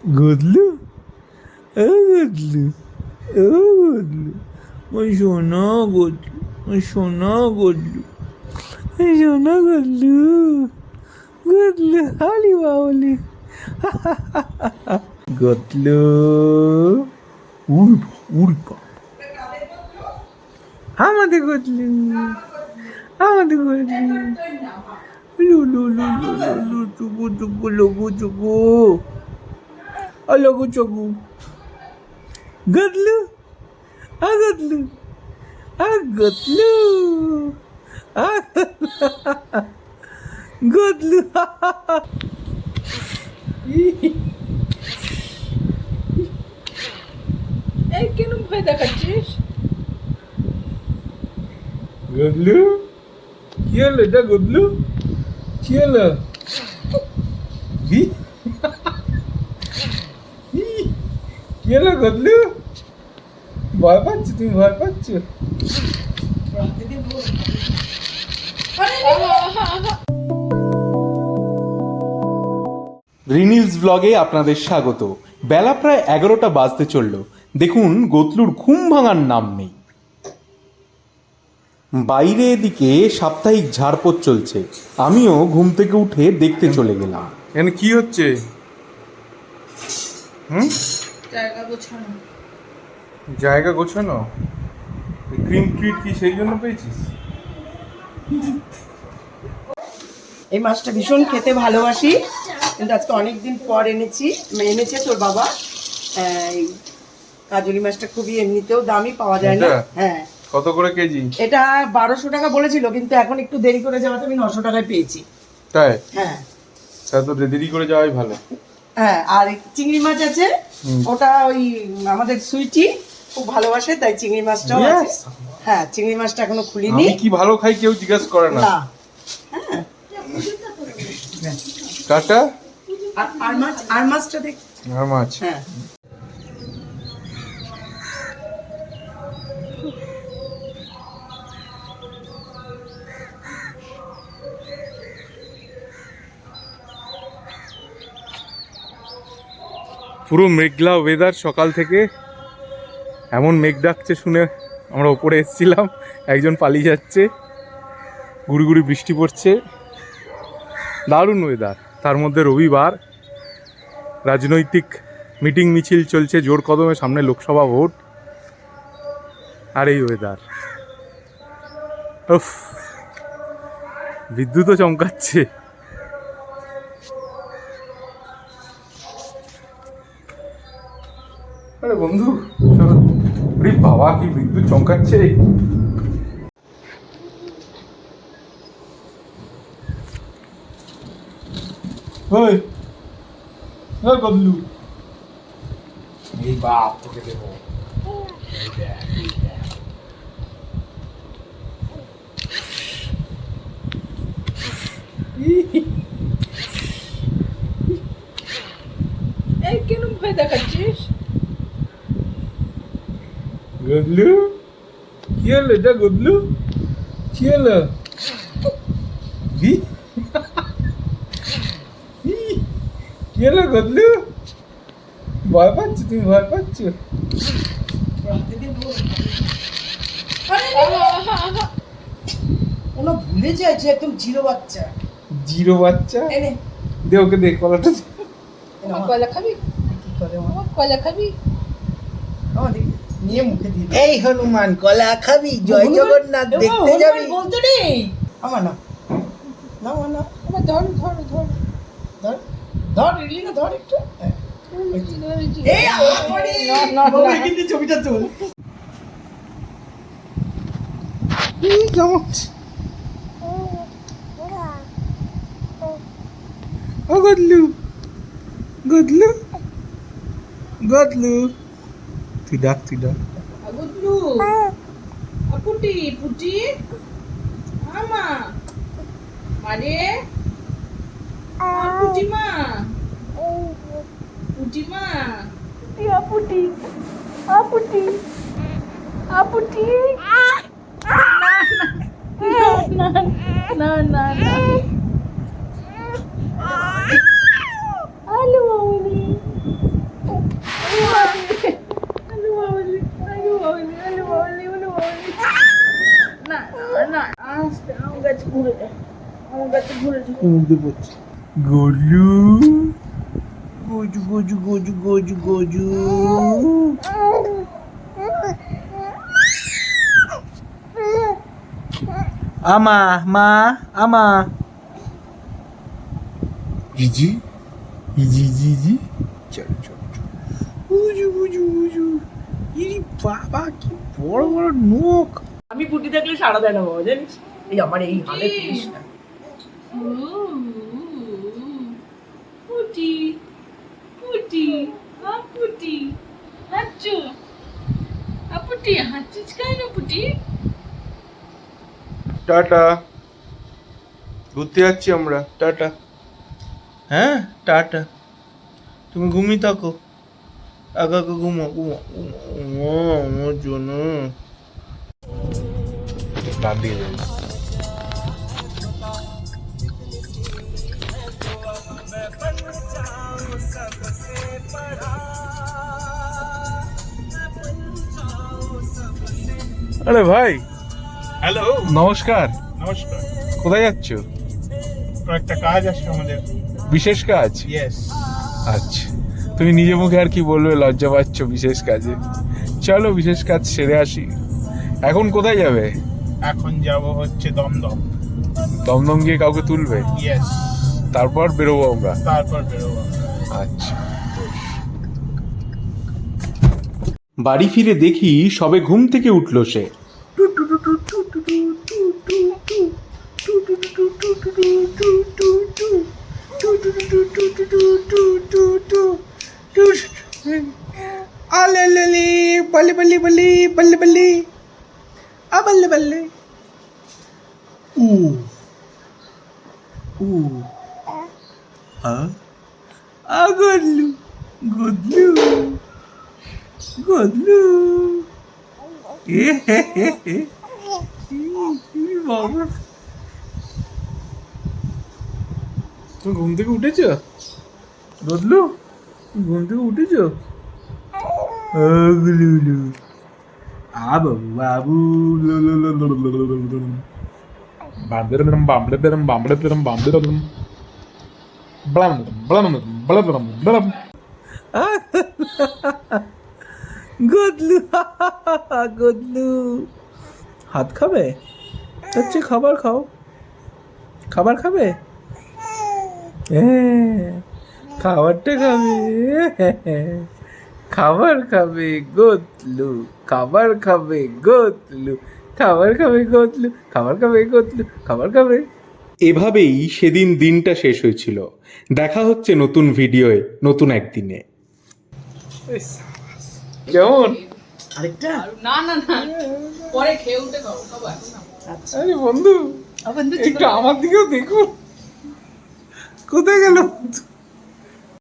গদলু, ও গদলু, ও গদলু, ওই সোনা গদলু, ওই সোনা গদলু, ওই সোনা গদলু, গদলু হালি বাউলি, গদলু, উড়বা উড়বা, আমাদের গদলু, আমাদের গদলু, লু লু লু লু লু লু, চুকু চুকু লঘু চুকু, লঘু চুকু, গদলু, গদলু, গদলু, গদলু, এই কেন ভয় দেখাচ্ছিস? গদলু, কি হলো এটা গদলু? কি হলো? কি হলো গদলু? ভয় পাচ্ছ? তুমি ভয় পাচ্ছ? রিনিলস ব্লগে আপনাদের স্বাগত। বেলা প্রায় 11টা বাজতে চলল। দেখুন গতলুর ঘুম ভাঙার নাম নেই। বাইরে এদিকে সাপ্তাহিক ঝাড়পোছ চলছে। আমিও ঘুম থেকে উঠে দেখতে চলে গেলাম। এখানে কি হচ্ছে? জায়গা গোছানো। জায়গা গোছানো? ক্রিম ট্রিট কি সেই জন্য পেয়েছিস? এই মাছটা ভীষণ খেতে ভালোবাসি, কিন্তু আজকে অনেকদিন পর এনেছে তোর বাবা। এই কাজলি মাছটা খুবই এমনিতেও দামি, পাওয়া যায় না। হ্যাঁ, কত করে কেজি? এটা 1200 টাকা বলেছিল, কিন্তু এখন একটু দেরি করে যাওয়াতে আমি 900 টাকায় পেয়েছি। তাই? হ্যাঁ তা তো দেরি করে যাওয়াই ভালো। হ্যাঁ, আর চিংড়ি মাছ আছে, ওটা ওই আমাদের সুইটি খুব ভালোবাসে, তাই চিংড়ি মাছটাও আছে। হ্যাঁ, চিংড়ি মাছটা এখনো খুলিনি। আমি কি ভালো খাই কেউ জিজ্ঞাসা করে না। না, হ্যাঁ, টাটা। আর মাছটা দেখ। আর মাছ? হ্যাঁ, পুরো মেঘলা ওয়েদার সকাল থেকে। এমন মেঘ ডাকছে শুনে আমরা ওপরে এসেছিলাম, একজন পালিয়ে যাচ্ছে, গুড়ি গুড়ি বৃষ্টি পড়ছে, দারুণ ওয়েদার। তার মধ্যে রবিবার, রাজনৈতিক মিটিং মিছিল চলছে জোর কদমে, সামনে লোকসভা ভোট, আর এই ওয়েদার। উফ, বিদ্যুৎও চমকাচ্ছে। আরে বন্ধু, আরে বাবা কি বিদ্যুৎ চমকাচ্ছে! ওই ওই বদলু, এই বাপ তোকে দেবো। এই কেন ভয় দেখাচ্ছিস? গদলু, কি হলো এটা গদলু? কি হলো? কি হলো গদলু? ভয় পাচ্ছ? তুমি ভয় পাচ্ছ? ওনা ভুলে যায় যে একদম জিরো বাচ্চা। জিরো বাচ্চা? এনে দে ওকে, দে কলাটা দে। আমার কয়লা খাবি? কি করে আমার কয়লা খাবি? আমাদের নিয়ে মুখে দিয়ে এই হনুমান কলা খাবি, জয় জগন্নাথ দেখতে যাবি? বলতে নেই আমার না, না না, আমার ধর ধর ধর ধর ধর রিলি না, ধর একটু। এই কিন্তু ছবিটা তোল। ও গদলু, গদলু, গদলু, তুই ডাক, তুই ডাক। গুডলু, পুটি পুটি, আমা আরে পুটি মা, পুটি মা, পুটি, পুটি, পুটি, না না না না, আলু মামনি, মুখে পড়ছে গজু গজু গজু গজু গজু গজু আমা মা আমা জিজি ইজি জিজি চল চল উজু উজু উজু ইরি বাবা কি বড় বড় নখ আমি পুটি থাকলে সারা দেয় না বাবা, জানিস? এই আমার এই হালে তুলিস না। পুটি পুটি পুটি হাঁচু পুটি হাঁচিস কেন পুটি? টাটা, ঘুরতে যাচ্ছি আমরা, টাটা। হ্যাঁ টাটা তুমি ঘুমিয়ে থাকো আগে আগে ঘুমো ঘুমো ঘুমো আমার জন্য ডান দিকে যাই। আরে ভাই, হ্যালো, নমস্কার। নমস্কার। কোথায় যাচ্ছ? একটা কাজ আছে আমাদের। বিশেষ কাজ? ইয়েস। আচ্ছা, তুমি নিজে মুখে আর কি বলবে, লজ্জা পাচ্ছ বিশেষ কাজে। চলো বিশেষ কাজ সেরে আসি। এখন কোথায় যাবে? এখন যাব হচ্ছে দমদম। দমদম গিয়ে কাউকে তুলবে? ইয়েস। তারপর বেরোবো আমরা? তারপর বেরোবো। আচ্ছা। বাড়ি ফিরে দেখি সবে ঘুম থেকে উঠল সে। আলে বলে বলে বলে বলে বলে আ বলে বলে উ উ আ গদলু গদলু গদলু এ হে হে হে বাবা তুমি ঘুম থেকে উঠেছো? বদলু, ঘুম থেকে উঠেছো? আগলুলু আ বাবু বাবু বামবেরম বামবেরম বামবেরম বামবেরম ব্লাম ব্লাম ব্লাম ব্লাম। গদলু গদলু হাত খাবে? হচ্ছে খাবার খাও, খাবার খাবে? খাবারটা খাবে, খাবার খাবে গদলু, খাবার খাবে গদলু, খাবার খাবে গদলু, খাবার খাবে গদলু, খাবার খাবে। এভাবেই সেদিন দিনটা শেষ হয়েছিল। দেখা হচ্ছে নতুন ভিডিওয়ে নতুন একদিনে। কেমন? আরেকটা না না না, পরে খেয়ে উঠে খাবো খাবার। আরে বন্ধু, একটু আমার দিকেও দেখুন। কোথায় গেল?